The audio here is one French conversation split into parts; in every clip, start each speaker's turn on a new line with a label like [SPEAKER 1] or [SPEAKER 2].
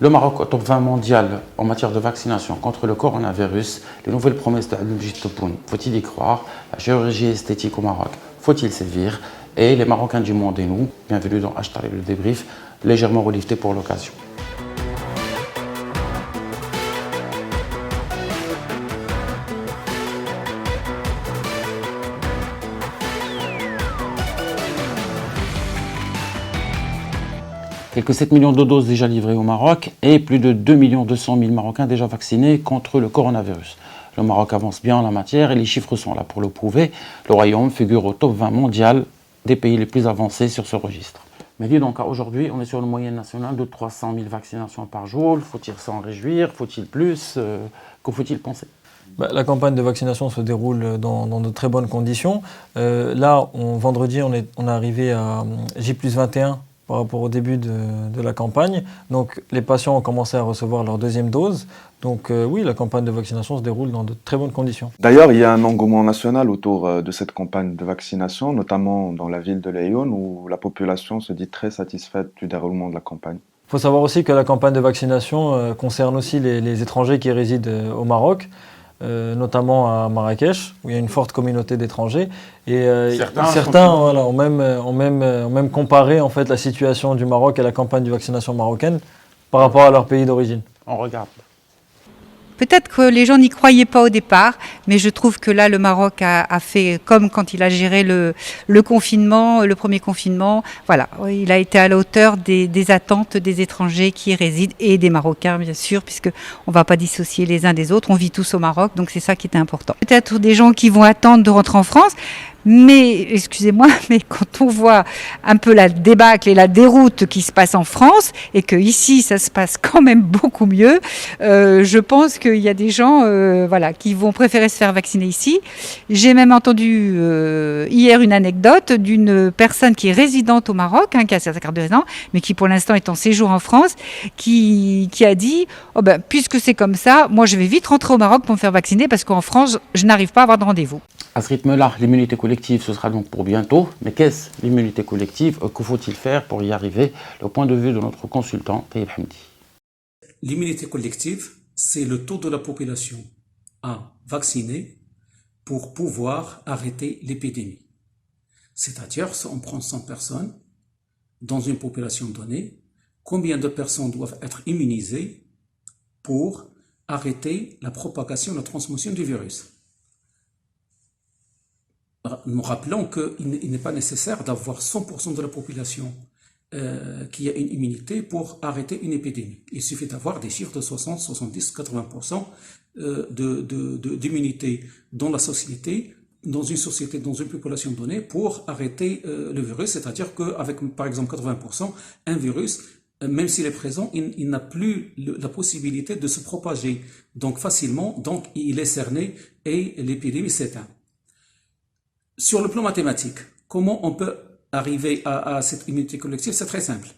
[SPEAKER 1] Le Maroc au top 20 mondial en matière de vaccination contre le coronavirus. Les nouvelles promesses de Abdelmajid Tebboune, faut-il y croire? La chirurgie esthétique au Maroc, faut-il sévir? Et les Marocains du monde et nous, bienvenue dans H le débrief, légèrement relifté pour l'occasion. Quelques 7 millions de doses déjà livrées au Maroc et plus de 2 200 000 Marocains déjà vaccinés contre le coronavirus. Le Maroc avance bien en la matière et les chiffres sont là pour le prouver. Le Royaume figure au top 20 mondial des pays les plus avancés sur ce registre. Mais dis donc, aujourd'hui, on est sur une moyenne nationale de 300 000 vaccinations par jour. Faut-il s'en réjouir? Faut-il plus? Que faut-il penser?
[SPEAKER 2] La campagne de vaccination se déroule dans de très bonnes conditions. Vendredi, on est arrivé à J+21 par rapport au début de la campagne. Donc, les patients ont commencé à recevoir leur deuxième dose. Donc, oui, la campagne de vaccination se déroule dans de très bonnes conditions.
[SPEAKER 3] D'ailleurs, il y a un engouement national autour de cette campagne de vaccination, notamment dans la ville de Lyon, où la population se dit très satisfaite du déroulement de la campagne.
[SPEAKER 2] Il faut savoir aussi que la campagne de vaccination concerne aussi les étrangers qui résident au Maroc, notamment à Marrakech, où il y a une forte communauté d'étrangers. Et certains ont même comparé en fait, la situation du Maroc et la campagne de vaccination marocaine par rapport à leur pays d'origine.
[SPEAKER 1] On regarde.
[SPEAKER 4] Peut-être que les gens n'y croyaient pas au départ, mais je trouve que là, le Maroc a fait comme quand il a géré le confinement, le premier confinement. Voilà, il a été à la hauteur des attentes des étrangers qui y résident et des Marocains, bien sûr, puisque on ne va pas dissocier les uns des autres. On vit tous au Maroc, donc c'est ça qui est important. Peut-être des gens qui vont attendre de rentrer en France. Mais, excusez-moi, mais quand on voit un peu la débâcle et la déroute qui se passe en France et que ici ça se passe quand même beaucoup mieux, je pense qu'il y a des gens qui vont préférer se faire vacciner ici. J'ai même entendu hier une anecdote d'une personne qui est résidente au Maroc, qui a sa carte de résident, mais qui pour l'instant est en séjour en France, qui a dit puisque c'est comme ça, moi je vais vite rentrer au Maroc pour me faire vacciner parce qu'en France je n'arrive pas à avoir de rendez-vous.
[SPEAKER 1] À ce rythme-là, l'immunité collective, ce sera donc pour bientôt. Mais qu'est-ce l'immunité collective? Que faut-il faire pour y arriver? Le point de vue de notre consultant, Taïb Hamdi.
[SPEAKER 5] L'immunité collective, c'est le taux de la population à vacciner pour pouvoir arrêter l'épidémie. C'est-à-dire, si on prend 100 personnes dans une population donnée, combien de personnes doivent être immunisées pour arrêter la propagation, la transmission du virus? Nous rappelons qu'il n'est pas nécessaire d'avoir 100% de la population qui a une immunité pour arrêter une épidémie. Il suffit d'avoir des chiffres de 60, 70, 80% d'immunité dans la société, dans une société, dans une population donnée pour arrêter le virus. C'est-à-dire qu'avec par exemple 80%, un virus, même s'il est présent, il n'a plus la possibilité de se propager donc facilement, donc il est cerné et l'épidémie s'éteint. Sur le plan mathématique, comment on peut arriver à cette immunité collective? C'est très simple.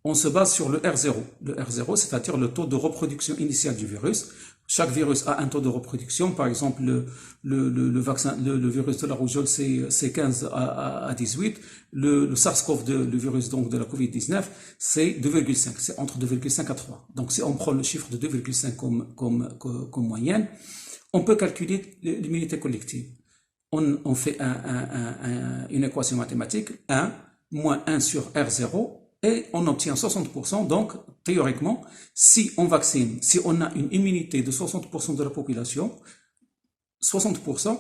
[SPEAKER 5] On se base sur le R0. Le R0, c'est-à-dire le taux de reproduction initial du virus. Chaque virus a un taux de reproduction. Par exemple, le virus de la rougeole, c'est 15 à 18. Le SARS-CoV-2, le virus donc de la COVID-19, c'est 2,5. C'est entre 2,5 à 3. Donc, si on prend le chiffre de 2,5 comme moyenne, on peut calculer l'immunité collective. On fait une équation mathématique, 1 moins 1 sur R0, et on obtient 60%. Donc, théoriquement, si on vaccine, si on a une immunité de 60% de la population, 60%,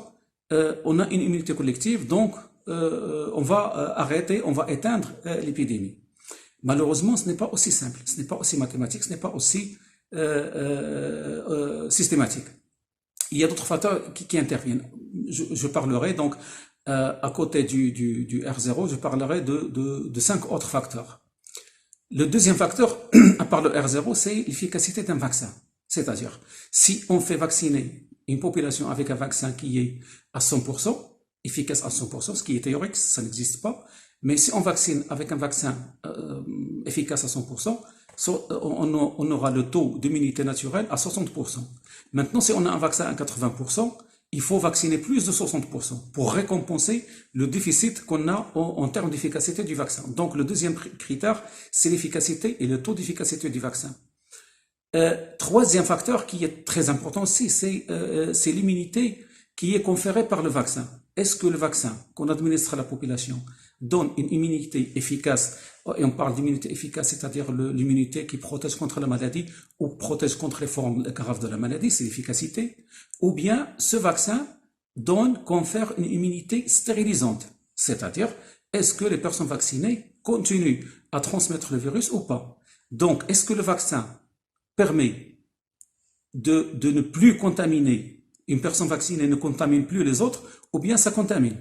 [SPEAKER 5] on a une immunité collective, donc on va arrêter, on va éteindre l'épidémie. Malheureusement, ce n'est pas aussi simple, ce n'est pas aussi mathématique, ce n'est pas aussi systématique. Il y a d'autres facteurs qui interviennent. Je parlerai donc, à côté du R0, je parlerai de 5 autres facteurs. Le deuxième facteur, à part le R0, c'est l'efficacité d'un vaccin. C'est-à-dire, si on fait vacciner une population avec un vaccin qui est à 100%, efficace à 100%, ce qui est théorique, ça n'existe pas, mais si on vaccine avec un vaccin efficace à 100%, on aura le taux d'immunité naturelle à 60%. Maintenant, si on a un vaccin à 80%, il faut vacciner plus de 60% pour récompenser le déficit qu'on a en termes d'efficacité du vaccin. Donc, le deuxième critère, c'est l'efficacité et le taux d'efficacité du vaccin. Troisième facteur qui est très important aussi, c'est l'immunité qui est conférée par le vaccin. Est-ce que le vaccin qu'on administre à la population donne une immunité efficace, et on parle d'immunité efficace, c'est-à-dire l'immunité qui protège contre la maladie ou protège contre les formes graves de la maladie, c'est l'efficacité, ou bien ce vaccin confère une immunité stérilisante, c'est-à-dire est-ce que les personnes vaccinées continuent à transmettre le virus ou pas. Donc, est-ce que le vaccin permet de ne plus contaminer, une personne vaccinée ne contamine plus les autres, ou bien ça contamine.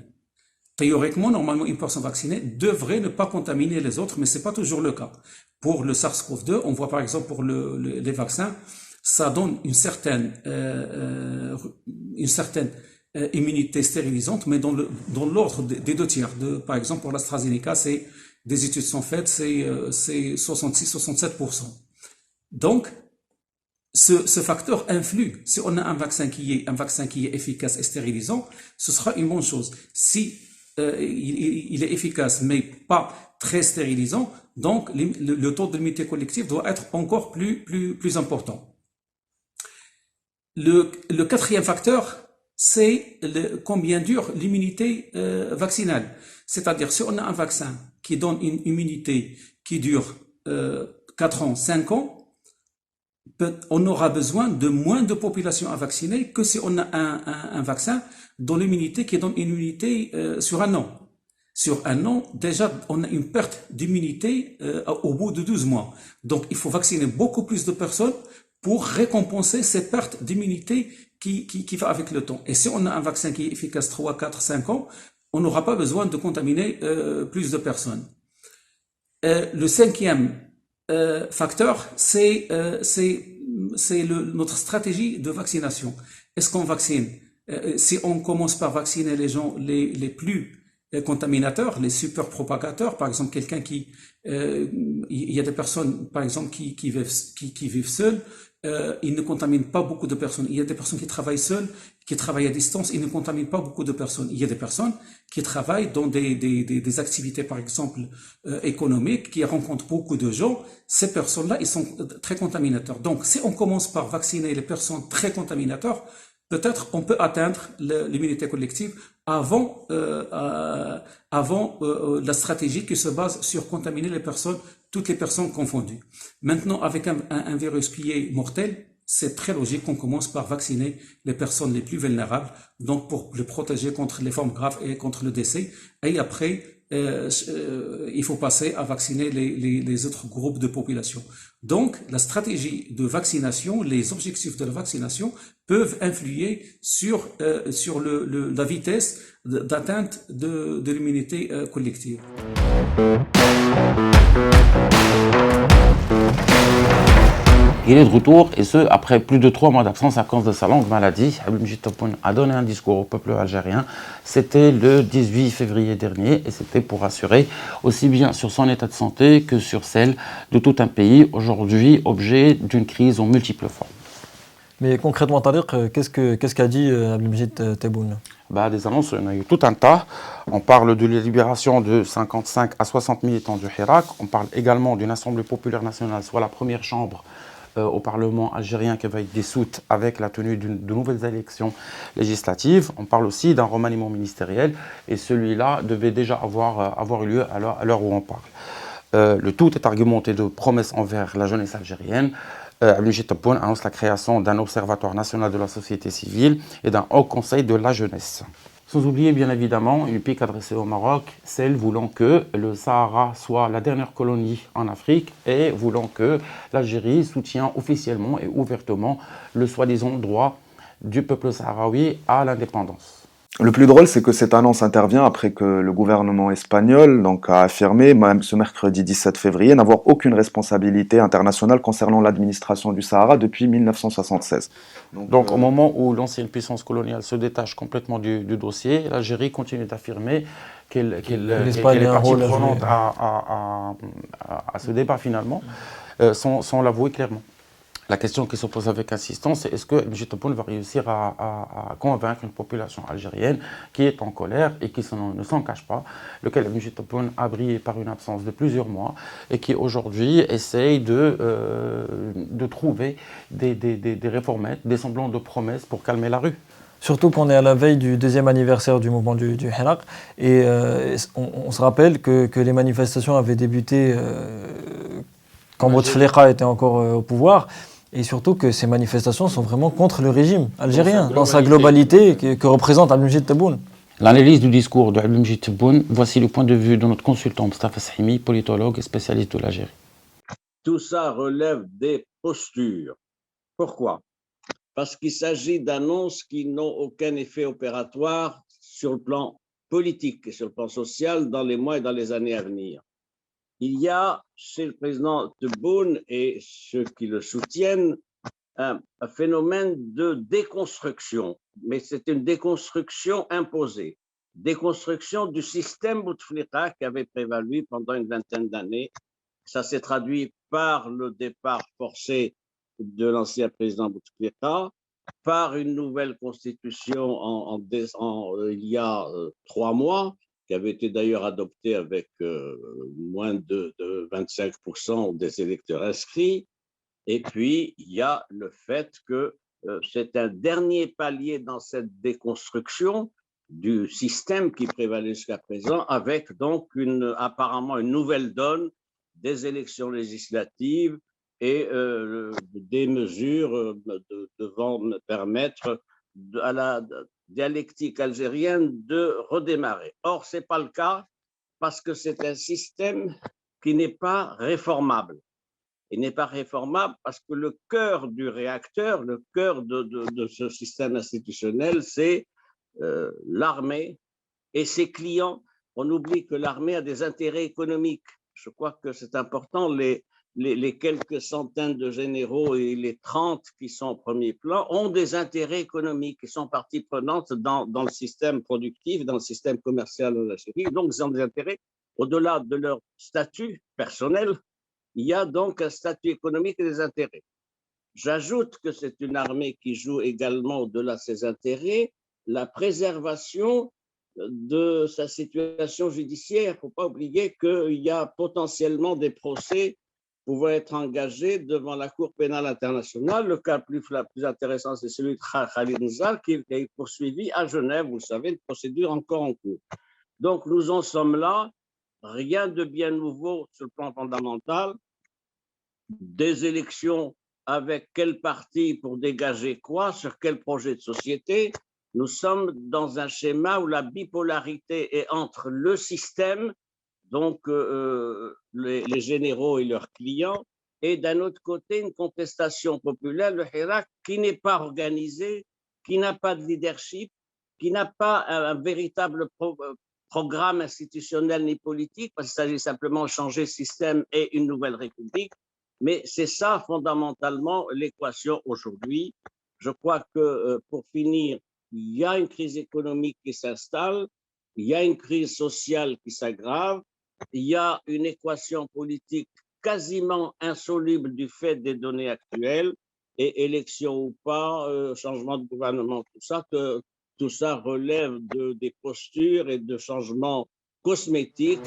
[SPEAKER 5] Théoriquement, normalement, une personne vaccinée devrait ne pas contaminer les autres, mais c'est pas toujours le cas. Pour le SARS-CoV-2, on voit par exemple pour les vaccins, ça donne une certaine immunité stérilisante, mais dans l'ordre des 2 tiers. Par exemple, pour l'AstraZeneca, des études sont faites, c'est 66-67%. Donc, ce facteur influe. Si on a un vaccin qui est efficace et stérilisant, ce sera une bonne chose. Si il est efficace mais pas très stérilisant, donc le taux d'immunité collective doit être encore plus important. Le quatrième facteur, c'est combien dure l'immunité vaccinale. C'est-à-dire, si on a un vaccin qui donne une immunité qui dure 4 ans, 5 ans, on aura besoin de moins de population à vacciner que si on a un vaccin dont l'immunité qui donne une immunité sur 1 an. Sur 1 an, déjà, on a une perte d'immunité au bout de 12 mois. Donc, il faut vacciner beaucoup plus de personnes pour récompenser ces pertes d'immunité qui va avec le temps. Et si on a un vaccin qui est efficace 3, 4, 5 ans, on n'aura pas besoin de contaminer plus de personnes. Le cinquième facteur, c'est notre stratégie de vaccination. Est-ce qu'on vaccine si on commence par vacciner les gens les plus contaminateurs, les super propagateurs, par exemple quelqu'un il y a des personnes par exemple qui vivent seules, ils ne contaminent pas beaucoup de personnes. Il y a des personnes qui travaillent seules, qui travaillent à distance, ils ne contaminent pas beaucoup de personnes. Il y a des personnes qui travaillent dans des activités par exemple économiques, qui rencontrent beaucoup de gens. Ces personnes-là, ils sont très contaminateurs. Donc si on commence par vacciner les personnes très contaminateurs, peut-être on peut atteindre l'immunité collective avant la stratégie qui se base sur contaminer les personnes, toutes les personnes confondues. Maintenant, avec un virus qui est mortel, c'est très logique qu'on commence par vacciner les personnes les plus vulnérables, donc pour les protéger contre les formes graves et contre le décès. Et après, il faut passer à vacciner les autres groupes de population. Donc, la stratégie de vaccination, les objectifs de la vaccination peuvent influer sur la vitesse d'atteinte de l'immunité collective.
[SPEAKER 1] Il est de retour, et ce, après plus de 3 mois d'absence à cause de sa longue maladie. Abdelmejid Tebboune a donné un discours au peuple algérien. C'était le 18 février dernier, et c'était pour assurer aussi bien sur son état de santé que sur celle de tout un pays, aujourd'hui objet d'une crise aux multiples formes.
[SPEAKER 2] Mais concrètement, Tariq, qu'est-ce qu'a dit Abdelmejid Tebboune ?
[SPEAKER 1] Des annonces, il y en a eu tout un tas. On parle de la libération de 55 à 60 militants du Hirak. On parle également d'une Assemblée populaire nationale, soit la première chambre au Parlement algérien qui va être dissoute avec la tenue de nouvelles élections législatives. On parle aussi d'un remaniement ministériel et celui-là devait déjà avoir eu lieu à l'heure où on parle. Le tout est argumenté de promesses envers la jeunesse algérienne. Abdelmejid Tebboune annonce la création d'un observatoire national de la société civile et d'un haut conseil de la jeunesse. Sans oublier bien évidemment une pique adressée au Maroc, celle voulant que le Sahara soit la dernière colonie en Afrique et voulant que l'Algérie soutienne officiellement et ouvertement le soi-disant droit du peuple sahraoui à l'indépendance.
[SPEAKER 3] Le plus drôle, c'est que cette annonce intervient après que le gouvernement espagnol a affirmé, même ce mercredi 17 février, n'avoir aucune responsabilité internationale concernant l'administration du Sahara depuis 1976.
[SPEAKER 1] Donc au moment où l'ancienne puissance coloniale se détache complètement du dossier, l'Algérie continue d'affirmer qu'elle est partie prenante à ce débat finalement, sans l'avouer clairement. La question qui se pose avec insistance, c'est est-ce que M. Tebboune va réussir à convaincre une population algérienne qui est en colère et qui ne s'en cache pas, lequel M. Tebboune a brillé par une absence de plusieurs mois et qui aujourd'hui essaye de trouver des réformettes, des semblants de promesses pour calmer la rue.
[SPEAKER 2] Surtout qu'on est à la veille du 2e anniversaire du mouvement du Hirak et on se rappelle que les manifestations avaient débuté quand Bouteflika était encore au pouvoir. Et surtout que ces manifestations sont vraiment contre le régime algérien, dans sa globalité que représente Abdelmejid Tebboune.
[SPEAKER 1] L'analyse du discours de Abdelmejid Tebboune, voici le point de vue de notre consultant Mostafa Sahimi, politologue et spécialiste de l'Algérie.
[SPEAKER 6] Tout ça relève des postures. Pourquoi? Parce qu'il s'agit d'annonces qui n'ont aucun effet opératoire sur le plan politique et sur le plan social dans les mois et dans les années à venir. Il y a chez le président Tebboune et ceux qui le soutiennent un phénomène de déconstruction, mais c'est une déconstruction imposée, déconstruction du système Bouteflika qui avait prévalu pendant une vingtaine d'années. Ça s'est traduit par le départ forcé de l'ancien président Bouteflika, par une nouvelle constitution il y a 3 mois, qui avait été d'ailleurs adopté avec moins de 25% des électeurs inscrits. Et puis, il y a le fait que c'est un dernier palier dans cette déconstruction du système qui prévalait jusqu'à présent, avec donc apparemment une nouvelle donne des élections législatives et des mesures devant permettre à la dialectique algérienne de redémarrer. Or, ce n'est pas le cas parce que c'est un système qui n'est pas réformable. Il n'est pas réformable parce que le cœur du réacteur, le cœur de ce système institutionnel, c'est l'armée et ses clients. On oublie que l'armée a des intérêts économiques. Je crois que c'est important. Les quelques centaines de généraux et les 30 qui sont au premier plan ont des intérêts économiques, qui sont partie prenante dans le système productif, dans le système commercial de l'Algérie. Donc, ils ont des intérêts au-delà de leur statut personnel. Il y a donc un statut économique et des intérêts. J'ajoute que c'est une armée qui joue également au-delà de ses intérêts la préservation de sa situation judiciaire. Il ne faut pas oublier qu'il y a potentiellement des procès pouvant être engagés devant la Cour pénale internationale. Le cas le plus intéressant, c'est celui de Khalid Nzar, qui est poursuivi à Genève, vous le savez, une procédure encore en cours. Donc, nous en sommes là. Rien de bien nouveau sur le plan fondamental. Des élections avec quel parti pour dégager quoi, sur quel projet de société. Nous sommes dans un schéma où la bipolarité est entre le système, donc les généraux et leurs clients, et d'un autre côté, une contestation populaire, le Hirak, qui n'est pas organisé, qui n'a pas de leadership, qui n'a pas un véritable programme institutionnel ni politique, parce qu'il s'agit simplement de changer le système et une nouvelle république. Mais c'est ça, fondamentalement, l'équation aujourd'hui. Je crois que, pour finir, il y a une crise économique qui s'installe, il y a une crise sociale qui s'aggrave, il y a une équation politique quasiment insoluble du fait des données actuelles, et élection ou pas, changement de gouvernement, tout ça relève des postures et de changements cosmétiques.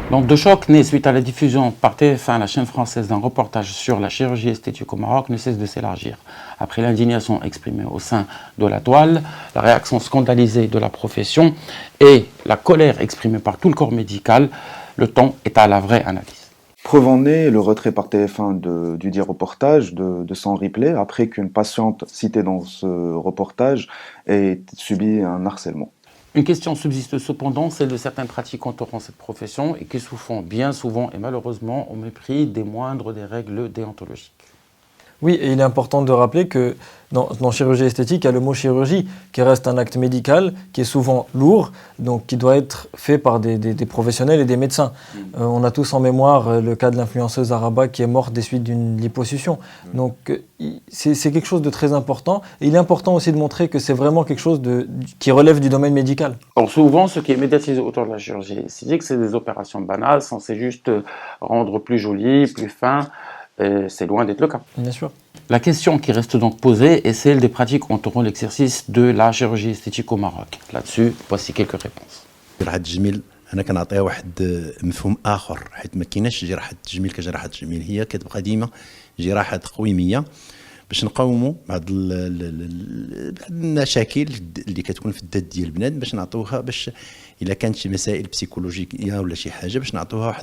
[SPEAKER 1] L'onde de choc née suite à la diffusion par TF1, la chaîne française, d'un reportage sur la chirurgie esthétique au Maroc ne cesse de s'élargir. Après l'indignation exprimée au sein de la toile, la réaction scandalisée de la profession et la colère exprimée par tout le corps médical, le temps est à la vraie analyse.
[SPEAKER 3] Preuve en est le retrait par TF1 du dit reportage de son replay après qu'une patiente citée dans ce reportage ait subi un harcèlement.
[SPEAKER 1] Une question subsiste cependant, celle de certains pratiquants entourant cette profession et qui souffrent bien souvent et malheureusement au mépris des moindres des règles déontologiques.
[SPEAKER 2] Oui, et il est important de rappeler que dans chirurgie esthétique, il y a le mot chirurgie qui reste un acte médical qui est souvent lourd, donc qui doit être fait par des professionnels et des médecins. On a tous en mémoire le cas de l'influenceuse Araba qui est morte des suites d'une liposuction. Donc c'est quelque chose de très important. Et il est important aussi de montrer que c'est vraiment quelque chose qui relève du domaine médical.
[SPEAKER 1] Alors souvent, ce qui est médiatisé autour de la chirurgie esthétique, c'est des opérations banales, censées juste rendre plus joli, plus fin. C'est loin d'être le cas.
[SPEAKER 2] Bien sûr.
[SPEAKER 1] La question qui reste donc posée est celle des pratiques entourant l'exercice de la chirurgie esthétique au Maroc. Là-dessus, voici quelques réponses.
[SPEAKER 7] جراحة التجميل أنا كنعطيها واحد مفهوم آخر حيت ما كايناش جراحة التجميل كجراحة التجميل هي كتبقى ديما جراحة تقويمية باش نقاوموا بعض المشاكل اللي كتكون في الذات ديال البنات باش نعطوها باش إلا كانت شي مسائل بسيكولوجيكية ولا شي حاجة باش نعطوها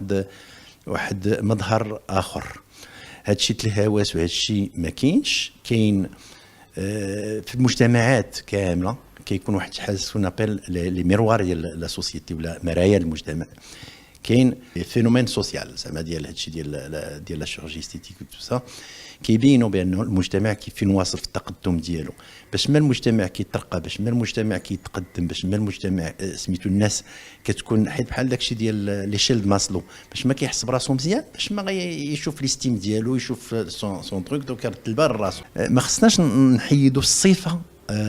[SPEAKER 7] واحد مظهر آخر. هادشي الهواس وهادشي ما كاين في المجتمعات كامله كيكون واحد حاجه سونابيل لي ميروار ديال لا سوسيتي ولا مرايا المجتمع. كاين فينومين سوسيال زعما ديال هادشي ديال لا شيرورجي استيتيك و تو سا كيبينوا بان المجتمع فين واصل في التقدم ديالو باش ما المجتمع كيترقى باش ما المجتمع كيتقدم باش ما المجتمع سميتو الناس كتكون حيت بحال داكشي ديال لي شيلد ماسلو باش ما كيحس براسو مزيان باش ما يشوف ليستيم ديالو يشوف سون تروك دونك يرد البال راسو. ما خصناش نحيدوا الصفه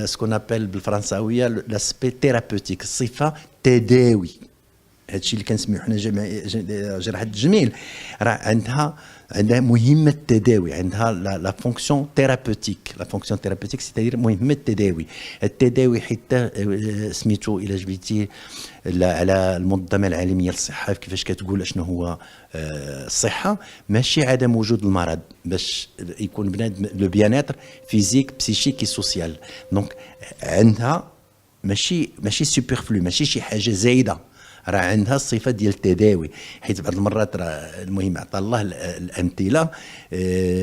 [SPEAKER 7] سكون ابل بالفرنساويه لاسبي ثيرابوتيك الصفه تداوي. هادشي اللي كنسميو حنا جراحه التجميل راه عندها مهمه التداوي عندها لا فونكسيون ثيرابوتيك لا فونكسيون ثيرابوتيك سيتادير مهمه التداوي حتى سميتو الى جبتي على المنظمه العالميه للصحه كيفاش كتقول اشنو هو الصحه ماشي عدم وجود المرض باش يكون بنادم لو بياناتر فيزيك بسيشيك سوسيال. دونك عندها ماشي سوبرفلو ماشي شي حاجه زايده راه عندها الصفه ديال التداوي حيت بعض المرات راه المهم عطى الله الامثله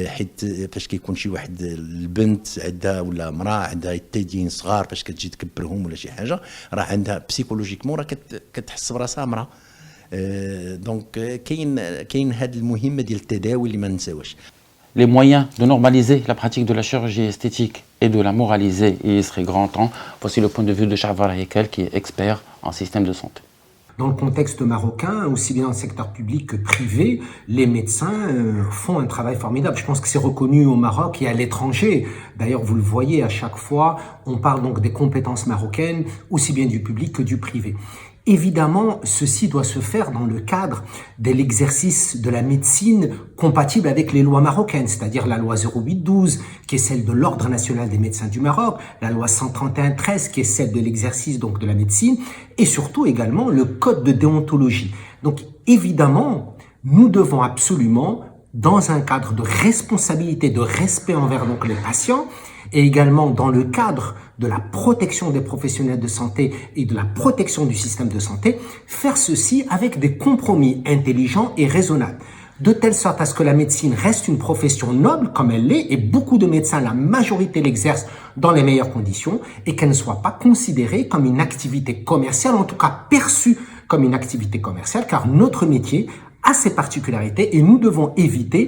[SPEAKER 7] حيت فاش كيكون شي واحد البنت عندها ولا امراه عندها الثديين صغار فاش كتجي تكبرهم ولا شي حاجه راه عندها بسيكولوجيكمون راه كتحس براسها امراه. دونك كاين هذه المهمه ديال التداوي اللي ما نساوش.
[SPEAKER 1] Les moyens de normaliser la pratique de la chirurgie esthétique et de la moraliser, il serait grand temps. Voici le point de vue de Shahvar Hekel, qui est expert en système de santé.
[SPEAKER 8] Dans le contexte marocain, aussi bien dans le secteur public que privé, les médecins font un travail formidable. Je pense que c'est reconnu au Maroc et à l'étranger. D'ailleurs, vous le voyez, à chaque fois, on parle donc des compétences marocaines, aussi bien du public que du privé. Évidemment, ceci doit se faire dans le cadre de l'exercice de la médecine compatible avec les lois marocaines, c'est-à-dire la loi 0812, qui est celle de l'Ordre national des médecins du Maroc, la loi 131-13, qui est celle de l'exercice donc de la médecine, et surtout également le code de déontologie. Donc évidemment, nous devons absolument, dans un cadre de responsabilité, de respect envers donc les patients, et également dans le cadre de la protection des professionnels de santé et de la protection du système de santé, faire ceci avec des compromis intelligents et raisonnables, de telle sorte à ce que la médecine reste une profession noble comme elle l'est, et beaucoup de médecins, la majorité l'exercent dans les meilleures conditions, et qu'elle ne soit pas considérée comme une activité commerciale, en tout cas perçue comme une activité commerciale, car notre métier a ses particularités et nous devons éviter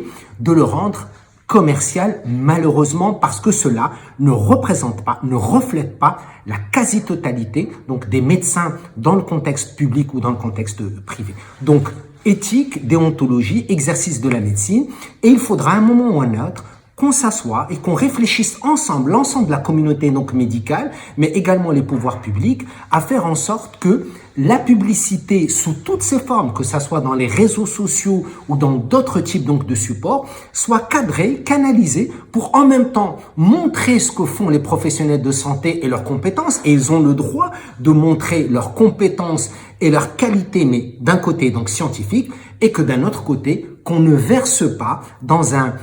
[SPEAKER 8] de le rendre commercial, malheureusement, parce que cela ne représente pas, ne reflète pas la quasi-totalité donc des médecins dans le contexte public ou dans le contexte privé. Donc, éthique, déontologie, exercice de la médecine, et il faudra à un moment ou à un autre qu'on s'assoie et qu'on réfléchisse ensemble, l'ensemble de la communauté donc médicale, mais également les pouvoirs publics, à faire en sorte que la publicité sous toutes ses formes, que ça soit dans les réseaux sociaux ou dans d'autres types donc de supports, soit cadrée, canalisée pour en même temps montrer ce que font les professionnels de santé et leurs compétences, et ils ont le droit de montrer leurs compétences et leurs qualités, mais d'un côté donc scientifique, et que d'un autre côté, qu'on ne verse pas dans un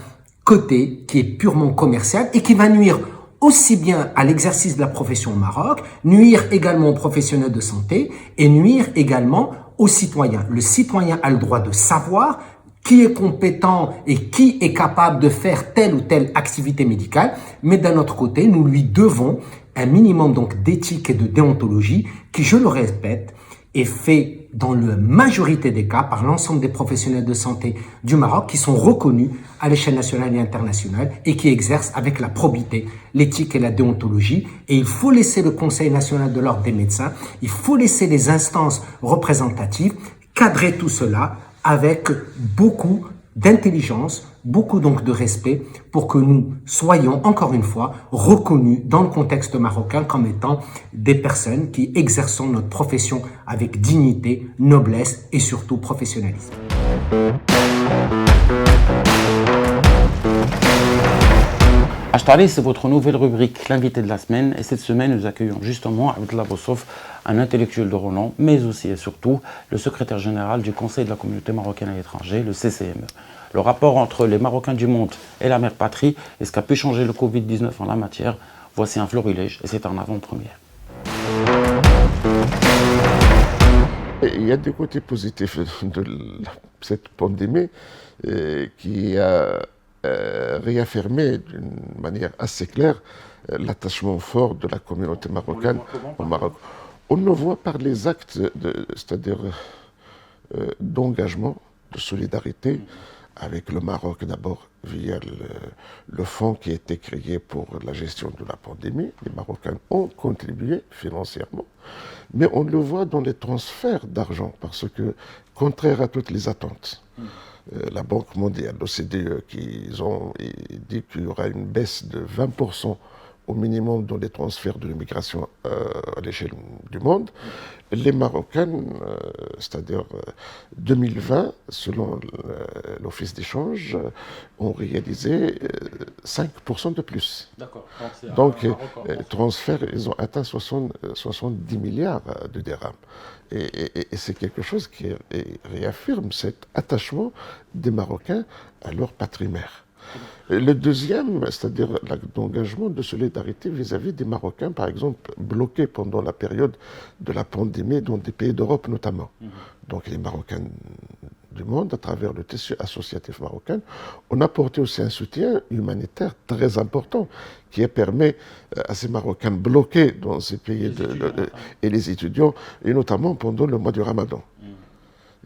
[SPEAKER 8] côté qui est purement commercial et qui va nuire aussi bien à l'exercice de la profession au Maroc, nuire également aux professionnels de santé et nuire également aux citoyens. Le citoyen a le droit de savoir qui est compétent et qui est capable de faire telle ou telle activité médicale, mais d'un autre côté, nous lui devons un minimum donc d'éthique et de déontologie qui, je le répète, est fait dans la majorité des cas par l'ensemble des professionnels de santé du Maroc qui sont reconnus à l'échelle nationale et internationale et qui exercent avec la probité, l'éthique et la déontologie. Et il faut laisser le Conseil national de l'ordre des médecins, il faut laisser les instances représentatives cadrer tout cela avec beaucoup d'intelligence, beaucoup donc de respect pour que nous soyons encore une fois reconnus dans le contexte marocain comme étant des personnes qui exerçons notre profession avec dignité, noblesse et surtout professionnalisme.
[SPEAKER 1] Ashtari, c'est votre nouvelle rubrique, l'invité de la semaine. Et cette semaine, nous accueillons justement Abdellah Bossof, un intellectuel de renom, mais aussi et surtout le secrétaire général du Conseil de la communauté marocaine à l'étranger, le CCME. Le rapport entre les Marocains du monde et la mère patrie, et ce qu'a pu changer le Covid-19 en la matière, voici un florilège et c'est en avant-première.
[SPEAKER 9] Il y a des côtés positifs de cette pandémie qui a réaffirmé d'une manière assez claire l'attachement fort de la communauté marocaine au Maroc. On le voit par les actes, c'est-à-dire d'engagement, de solidarité avec le Maroc d'abord via le fonds qui a été créé pour la gestion de la pandémie. Les Marocains ont contribué financièrement, mais on le voit dans les transferts d'argent parce que, contraire à toutes les attentes, la Banque mondiale, l'OCDE, qui ont dit qu'il y aura une baisse de 20% au minimum dans les transferts de l'immigration à l'échelle du monde. Les Marocains, c'est-à-dire 2020, selon l'Office d'échange, ont réalisé 5% de plus. D'accord. Donc, les transferts, ils ont atteint 70 milliards de dirhams. Et c'est quelque chose qui réaffirme cet attachement des Marocains à leur patrie-mère. Le deuxième, c'est-à-dire l'acte d'engagement de solidarité vis-à-vis des Marocains, par exemple, bloqués pendant la période de la pandémie dans des pays d'Europe notamment. Donc les Marocains du monde, à travers le tissu associatif marocain, ont apporté aussi un soutien humanitaire très important qui a permis à ces Marocains bloqués dans ces pays et les étudiants, et notamment pendant le mois du Ramadan.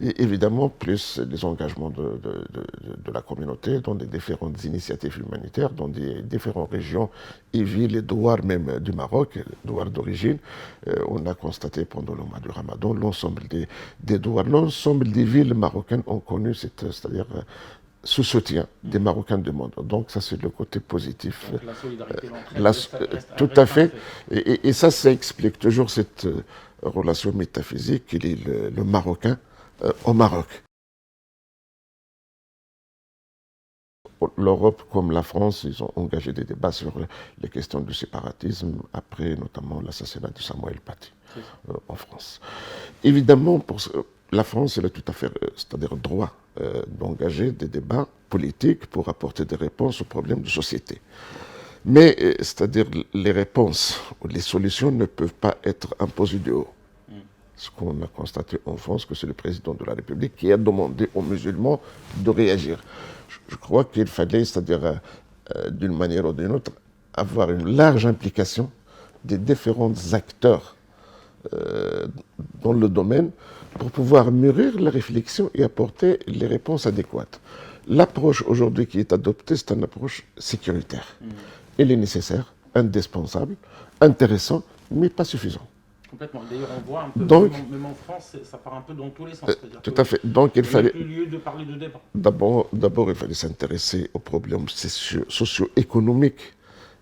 [SPEAKER 9] Et évidemment, plus les engagements de la communauté dans des différentes initiatives humanitaires, dans des différentes régions et villes et douars même du Maroc, douars d'origine. On a constaté pendant le mois du Ramadan, l'ensemble des douars, l'ensemble des villes marocaines ont connu c'est-à-dire ce soutien des Marocains du monde. Donc ça, c'est le côté positif. Donc, la solidarité, tout à fait. Et ça explique toujours cette relation métaphysique qu'il est le Marocain au Maroc. L'Europe comme la France, ils ont engagé des débats sur les questions du séparatisme, après notamment l'assassinat de Samuel Paty en France. Évidemment, pour la France, elle a tout à fait, c'est-à-dire droit d'engager des débats politiques pour apporter des réponses aux problèmes de société. Mais, c'est-à-dire les réponses ou les solutions ne peuvent pas être imposées de haut. Ce qu'on a constaté en France, que c'est le président de la République qui a demandé aux musulmans de réagir. Je crois qu'il fallait, c'est-à-dire d'une manière ou d'une autre, avoir une large implication des différents acteurs dans le domaine pour pouvoir mûrir la réflexion et apporter les réponses adéquates. L'approche aujourd'hui qui est adoptée, c'est une approche sécuritaire. Elle est nécessaire, indispensable, intéressante, mais pas suffisante.
[SPEAKER 1] Complètement. D'ailleurs, on voit un peu, donc, même en France, ça part un peu dans tous les sens.
[SPEAKER 9] Tout à fait. Donc, il fallait.
[SPEAKER 1] Plus lieu de parler de débat.
[SPEAKER 9] D'abord, il fallait s'intéresser aux problèmes socio-économiques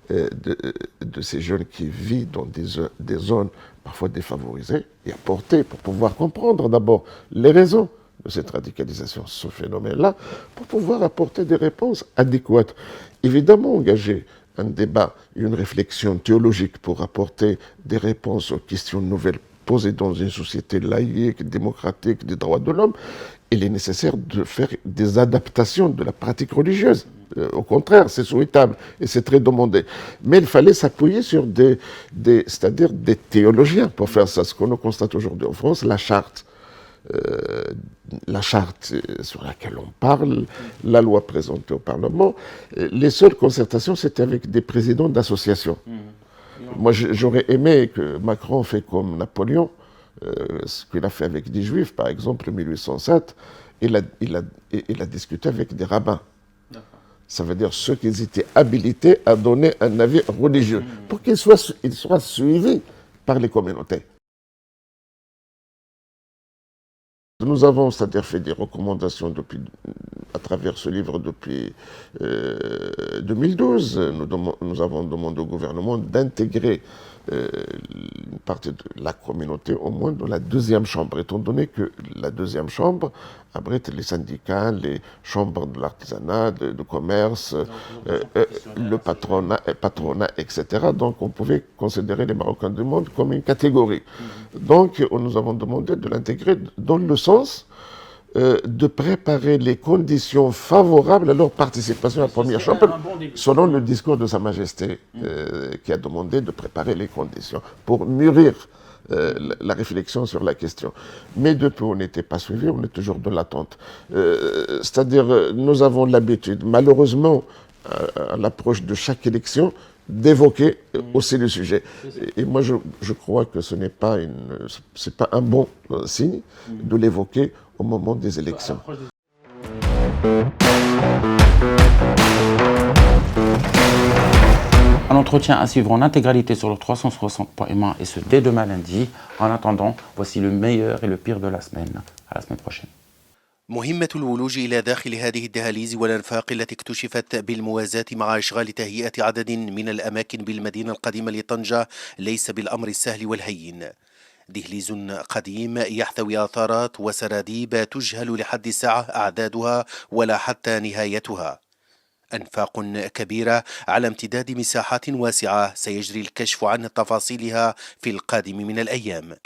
[SPEAKER 9] de ces jeunes qui vivent dans des zones parfois défavorisées et apporter, pour pouvoir comprendre d'abord les raisons de cette radicalisation, ce phénomène-là, pour pouvoir apporter des réponses adéquates. Évidemment, engager un débat, une réflexion théologique pour apporter des réponses aux questions nouvelles posées dans une société laïque, démocratique, des droits de l'homme, il est nécessaire de faire des adaptations de la pratique religieuse. Au contraire, c'est souhaitable et c'est très demandé. Mais il fallait s'appuyer sur c'est-à-dire des théologiens pour faire ça. Ce qu'on constate aujourd'hui en France, la charte sur laquelle on parle, la loi présentée au Parlement. Les seules concertations, c'était avec des présidents d'associations. Moi, j'aurais aimé que Macron fait comme Napoléon, ce qu'il a fait avec des juifs, par exemple, en 1807, il a discuté avec des rabbins. Ça veut dire ceux qui étaient habilités à donner un avis religieux, pour qu'ils soient suivis par les communautés. Nous avons, c'est-à-dire, fait des recommandations à travers ce livre depuis 2012. Nous avons demandé au gouvernement d'intégrer une partie de la communauté, au moins dans la deuxième chambre, étant donné que la deuxième chambre abrite les syndicats, les chambres de l'artisanat, de commerce, le patronat, etc. Donc on pouvait considérer les Marocains du monde comme une catégorie. Donc nous avons demandé de l'intégrer dans le sens de préparer les conditions favorables à leur participation à la première chambre, selon le discours de Sa Majesté, qui a demandé de préparer les conditions pour mûrir la réflexion sur la question. Mais depuis, on n'était pas suivi, on est toujours dans l'attente. C'est-à-dire, nous avons l'habitude, malheureusement, à l'approche de chaque élection, d'évoquer aussi le sujet. Et moi, je crois que ce n'est pas un bon signe de l'évoquer au moment des élections.
[SPEAKER 1] Un entretien à suivre en intégralité sur le 360.1 et ce dès demain lundi. En attendant, voici le meilleur et le pire de la semaine. À la semaine prochaine.
[SPEAKER 7] مهمة الولوج إلى داخل هذه الدهاليز والأنفاق التي اكتشفت بالموازاة مع إشغال تهيئة عدد من الأماكن بالمدينة القديمة لطنجة ليس بالأمر السهل والهين. دهليز قديم يحتوي آثارات وسراديب تجهل لحد الساعة أعدادها ولا حتى نهايتها. أنفاق كبيرة على امتداد مساحات واسعة سيجري الكشف عن تفاصيلها في القادم من الأيام.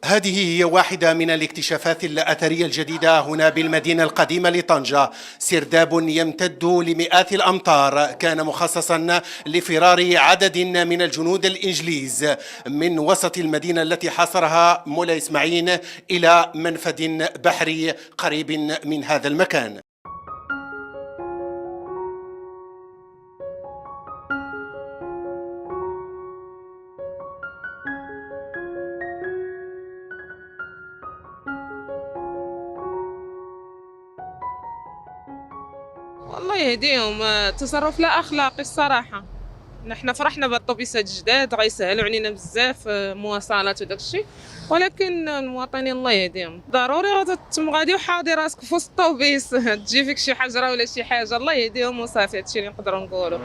[SPEAKER 7] هذه هي واحدة من الاكتشافات الأثرية الجديدة هنا بالمدينة القديمة لطنجة. سرداب يمتد لمئات الأمتار كان مخصصا لفرار عدد من الجنود الإنجليز من وسط المدينة التي حاصرها مولاي إسماعيل إلى منفذ بحري قريب من هذا المكان.
[SPEAKER 10] الله يهديهم، تصرف لا اخلاقي الصراحه. نحن فرحنا بالطوبيسات الجداد غيسهلوا علينا بزاف مواصلات وداك الشيء، ولكن المواطنين الله يهديهم ضروري غادي وحاضي راسك في وسط الطوبيس تجي فيك شي حجره ولا شي حاجه، الله يهديهم وصافي. هادشي اللي نقدروا نقولوا.